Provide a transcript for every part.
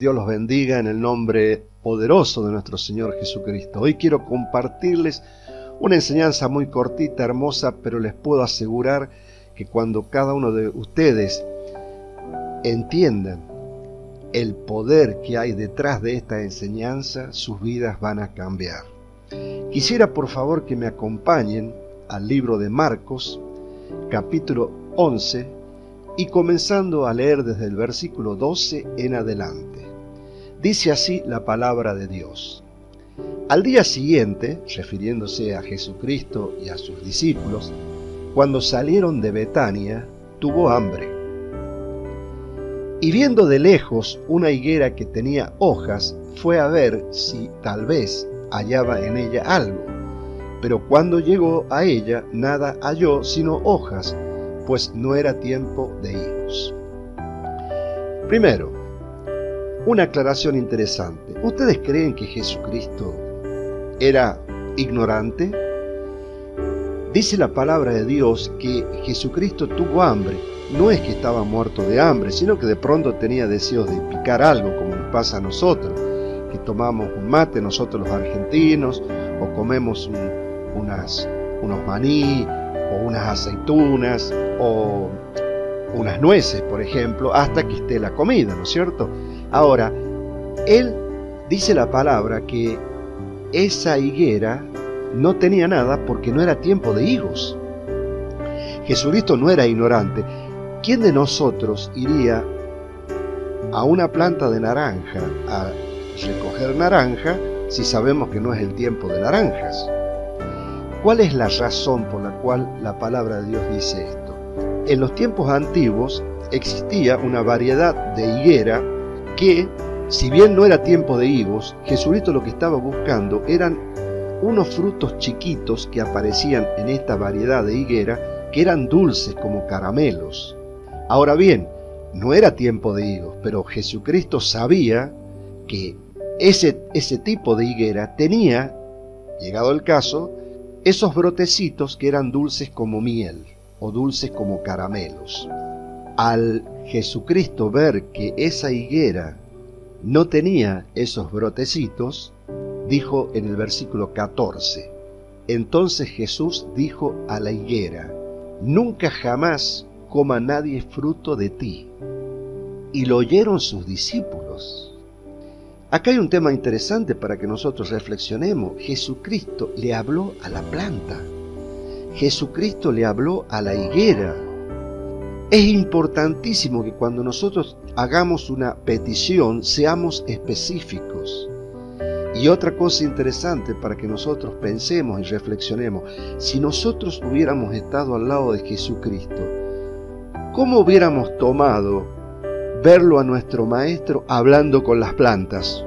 Dios los bendiga en el nombre poderoso de nuestro Señor Jesucristo. Hoy quiero compartirles una enseñanza muy cortita, hermosa, pero les puedo asegurar que cuando cada uno de ustedes entiendan el poder que hay detrás de esta enseñanza, sus vidas van a cambiar. Quisiera por favor que me acompañen al libro de Marcos, capítulo 11, y comenzando a leer desde el versículo 12 en adelante. Dice así la palabra de Dios. Al día siguiente, refiriéndose a Jesucristo y a sus discípulos, cuando salieron de Betania, tuvo hambre. Y viendo de lejos una higuera que tenía hojas, fue a ver si tal vez hallaba en ella algo. Pero cuando llegó a ella, nada halló sino hojas, pues no era tiempo de higos. Primero, una aclaración interesante. ¿Ustedes creen que Jesucristo era ignorante? Dice la palabra de Dios que Jesucristo tuvo hambre. No es que estaba muerto de hambre, sino que de pronto tenía deseos de picar algo, como nos pasa a nosotros, que tomamos un mate, nosotros los argentinos, o comemos unos maní, o unas aceitunas, o unas nueces, por ejemplo, hasta que esté la comida, ¿no es cierto? Ahora, él dice la palabra que esa higuera no tenía nada porque no era tiempo de higos. Jesucristo no era ignorante. ¿Quién de nosotros iría a una planta de naranja a recoger naranja si sabemos que no es el tiempo de naranjas? ¿Cuál es la razón por la cual la palabra de Dios dice esto? En los tiempos antiguos existía una variedad de higuera que, si bien no era tiempo de higos, Jesucristo lo que estaba buscando eran unos frutos chiquitos que aparecían en esta variedad de higuera que eran dulces como caramelos. Ahora bien, no era tiempo de higos, pero Jesucristo sabía que ese tipo de higuera tenía, llegado el caso, esos brotecitos que eran dulces como miel o dulces como caramelos. Al Jesucristo ver que esa higuera no tenía esos brotecitos, dijo en el versículo 14, entonces Jesús dijo a la higuera, nunca jamás coma nadie fruto de ti. Y lo oyeron sus discípulos. Acá hay un tema interesante para que nosotros reflexionemos. Jesucristo le habló a la planta. Jesucristo le habló a la higuera. Es importantísimo que cuando nosotros hagamos una petición seamos específicos. Y otra cosa interesante para que nosotros pensemos y reflexionemos, si nosotros hubiéramos estado al lado de Jesucristo, ¿cómo hubiéramos tomado verlo a nuestro Maestro hablando con las plantas?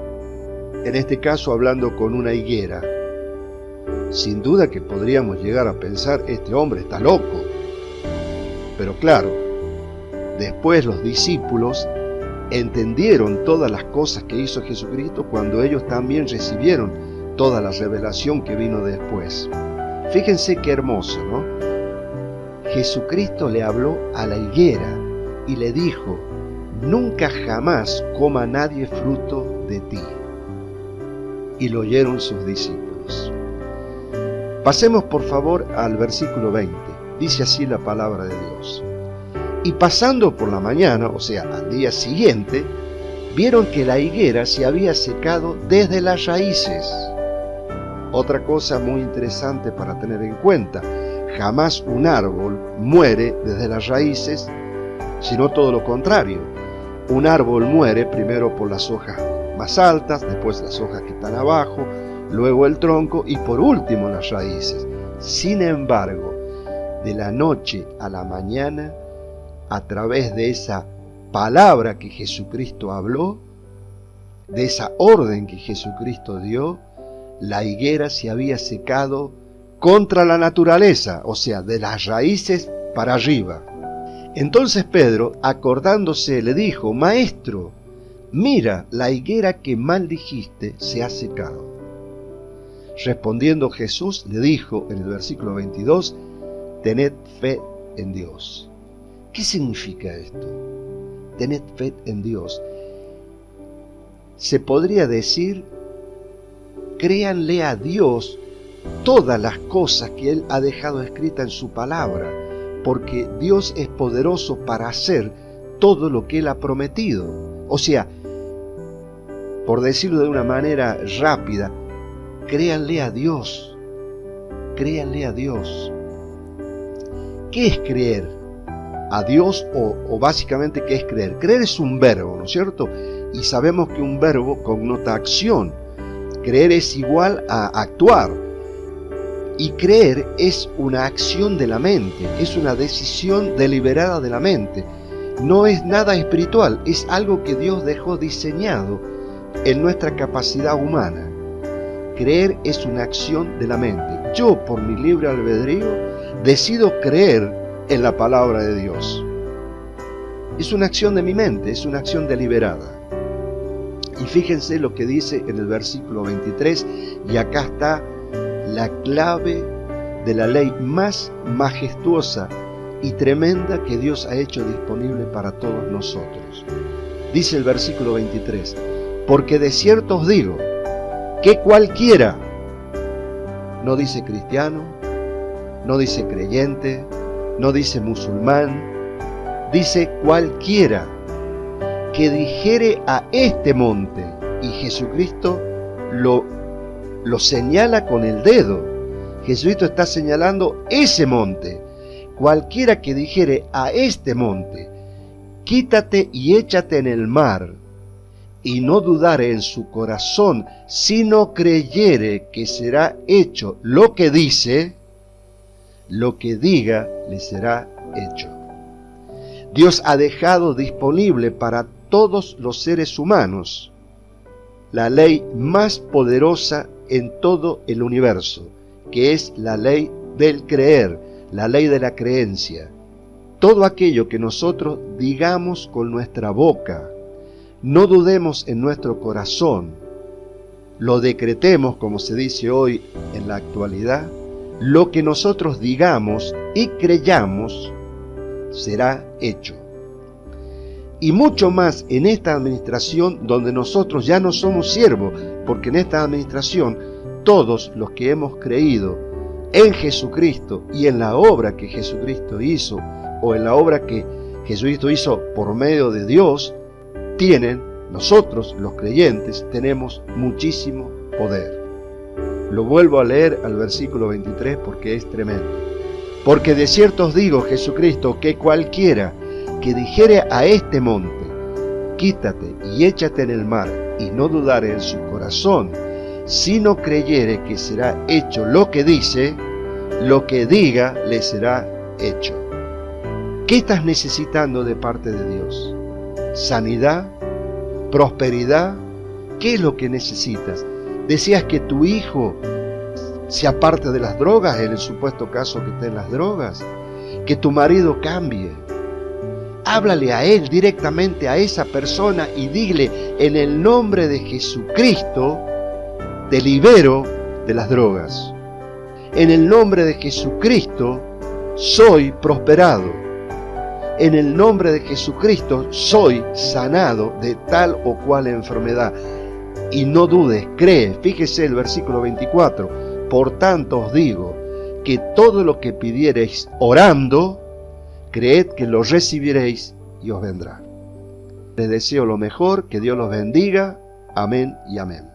En este caso hablando con una higuera. Sin duda que podríamos llegar a pensar, este hombre está loco. Pero claro, después los discípulos entendieron todas las cosas que hizo Jesucristo cuando ellos también recibieron toda la revelación que vino después. Fíjense qué hermoso, ¿no? Jesucristo le habló a la higuera y le dijo, nunca jamás coma nadie fruto de ti. Y lo oyeron sus discípulos. Pasemos por favor al versículo 20. Dice así la palabra de Dios. Y pasando por la mañana, o sea, al día siguiente, vieron que la higuera se había secado desde las raíces. Otra cosa muy interesante para tener en cuenta, jamás un árbol muere desde las raíces, sino todo lo contrario. Un árbol muere primero por las hojas más altas, después las hojas que están abajo, luego el tronco y por último las raíces. Sin embargo, de la noche a la mañana, a través de esa palabra que Jesucristo habló, de esa orden que Jesucristo dio, la higuera se había secado contra la naturaleza, o sea, de las raíces para arriba. Entonces Pedro, acordándose, le dijo, Maestro, mira, la higuera que maldijiste se ha secado. Respondiendo Jesús le dijo en el versículo 22, tened fe en Dios. ¿Qué significa esto? Tened fe en Dios. se podría decir, créanle a Dios todas las cosas que Él ha dejado escritas en su palabra, porque Dios es poderoso para hacer todo lo que Él ha prometido. O sea, por decirlo de una manera rápida, créanle a Dios, créanle a Dios. ¿Qué es creer a Dios o básicamente qué es creer? Creer es un verbo, ¿no es cierto? Y sabemos que un verbo connota acción. Creer es igual a actuar. Y creer es una acción de la mente, es una decisión deliberada de la mente. No es nada espiritual, es algo que Dios dejó diseñado en nuestra capacidad humana. Creer es una acción de la mente. Yo, por mi libre albedrío, decido creer en la palabra de Dios. Es una acción de mi mente, es una acción deliberada. Y fíjense lo que dice en el versículo 23, y acá está la clave de la ley más majestuosa y tremenda que Dios ha hecho disponible para todos nosotros. Dice el versículo 23, porque de cierto os digo, que cualquiera, no dice cristiano, no dice creyente, no dice musulmán, dice cualquiera, que dijere a este monte, y Jesucristo lo señala con el dedo. Jesucristo está señalando ese monte. Cualquiera que dijere a este monte, quítate y échate en el mar, y no dudare en su corazón, sino creyere que será hecho lo que dice, lo que diga le será hecho. Dios ha dejado disponible para todos los seres humanos la ley más poderosa en todo el universo, que es la ley del creer, la ley de la creencia. Todo aquello que nosotros digamos con nuestra boca, no dudemos en nuestro corazón, lo decretemos, como se dice hoy en la actualidad, lo que nosotros digamos y creyamos será hecho. Y mucho más en esta administración donde nosotros ya no somos siervos, porque en esta administración todos los que hemos creído en Jesucristo y en la obra que Jesucristo hizo, o en la obra que Jesucristo hizo por medio de Dios, nosotros los creyentes tenemos muchísimo poder. Lo vuelvo a leer al versículo 23 porque es tremendo. Porque de cierto os digo, Jesucristo, que cualquiera que dijere a este monte, quítate y échate en el mar, y no dudare en su corazón, sino creyere que será hecho lo que dice, lo que diga le será hecho. ¿Qué estás necesitando de parte de Dios? ¿Sanidad? ¿Prosperidad? ¿Qué es lo que necesitas? ¿Deseas que tu hijo se aparte de las drogas, en el supuesto caso que esté en las drogas? ¿Que tu marido cambie? Háblale a él directamente, a esa persona, y dile, en el nombre de Jesucristo, te libero de las drogas. En el nombre de Jesucristo, soy prosperado. En el nombre de Jesucristo, soy sanado de tal o cual enfermedad. Y no dudes, cree. Fíjese el versículo 24. Por tanto os digo, que todo lo que pidiereis orando, creed que lo recibiréis y os vendrá. Les deseo lo mejor, que Dios los bendiga. Amén y amén.